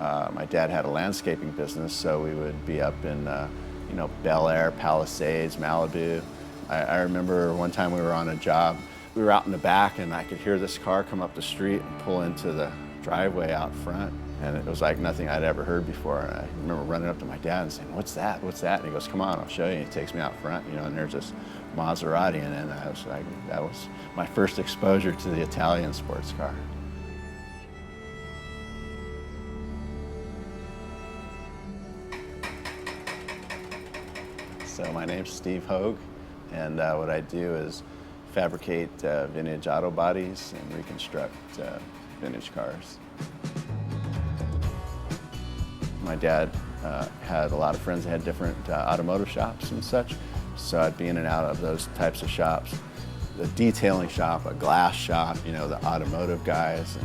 My dad had a landscaping business, so we would be up in Bel Air, Palisades, Malibu. I remember one time we were on a job. We were out in the back and I could hear this car come up the street and pull into the driveway out front. And it was like nothing I'd ever heard before. And I remember running up to my dad and saying, "What's that? What's that?" And he goes, "Come on, I'll show you." And he takes me out front, and there's this Maserati in it. And I was like, that was my first exposure to the Italian sports car. So my name's Steve Hogue, and what I do is fabricate vintage auto bodies and reconstruct vintage cars. My dad had a lot of friends that had different automotive shops and such, so I'd be in and out of those types of shops. The detailing shop, a glass shop, the automotive guys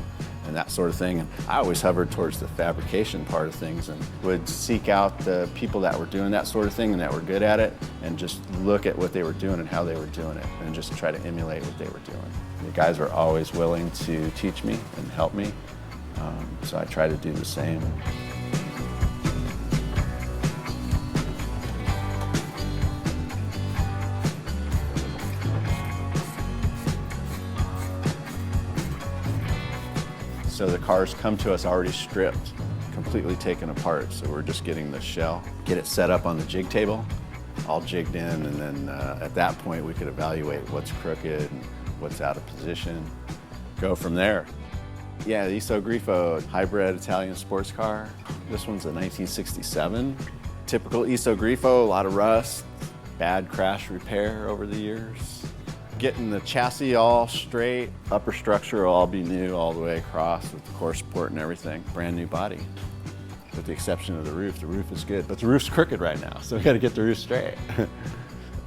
and that sort of thing. And I always hovered towards the fabrication part of things and would seek out the people that were doing that sort of thing and that were good at it and just look at what they were doing and how they were doing it and just try to emulate what they were doing. The guys were always willing to teach me and help me, so I try to do the same. So the cars come to us already stripped, completely taken apart. So we're just getting the shell, get it set up on the jig table, all jigged in, and then at that point we could evaluate what's crooked and what's out of position, go from there. Yeah, the Isogrifo hybrid Italian sports car. This one's a 1967. Typical Isogrifo, a lot of rust, bad crash repair over the years. Getting the chassis all straight, upper structure will all be new all the way across with the core support and everything. Brand new body, with the exception of the roof. The roof is good, but the roof's crooked right now, so we gotta get the roof straight.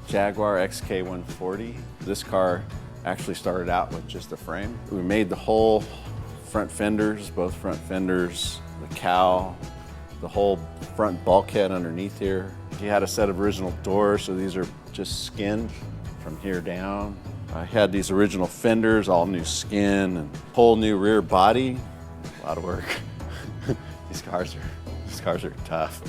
Jaguar XK140. This car actually started out with just a frame. We made the whole front fenders, both front fenders, the cowl, the whole front bulkhead underneath here. He had a set of original doors, so these are just skinned from here down. I had these original fenders, all new skin, and whole new rear body. A lot of work. These cars are tough.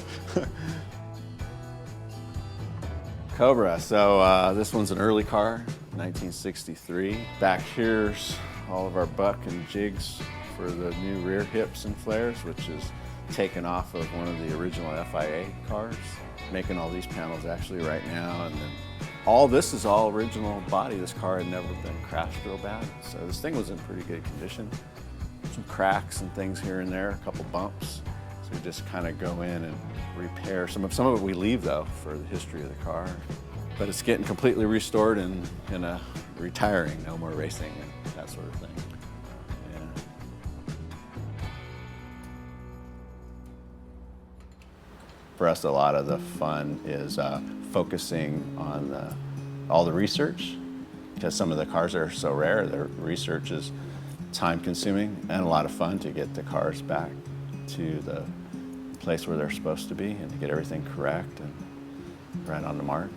Cobra, so this one's an early car, 1963. Back here's all of our buck and jigs for the new rear hips and flares, which is taken off of one of the original FIA cars. Making all these panels actually right now, and then all this is all original body. This car had never been crashed real bad, so this thing was in pretty good condition. Some cracks and things here and there, a couple bumps. So we just kind of go in and repair. Some of it we leave though for the history of the car. But it's getting completely restored and retiring, no more racing and that sort of thing. Yeah. For us, a lot of the fun is focusing on all the research, because some of the cars are so rare. The research is time-consuming and a lot of fun to get the cars back to the place where they're supposed to be and to get everything correct and right on the mark.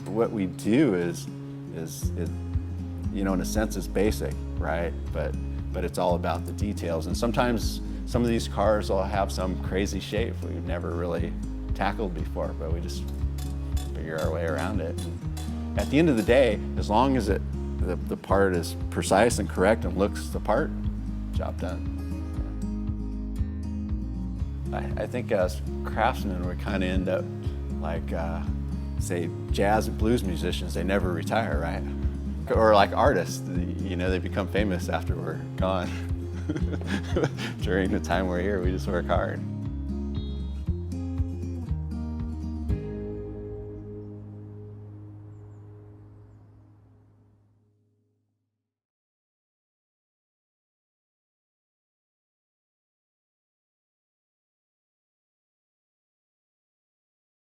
What we do is in a sense, is basic, right? But it's all about the details. And sometimes some of these cars will have some crazy shape we've never really tackled before, but we just figure our way around it. And at the end of the day, as long as the part is precise and correct and looks the part, job done. I think as craftsmen, we kind of end up like, say, jazz and blues musicians, they never retire, right? Or like artists, they become famous after we're gone. During the time we're here, we just work hard.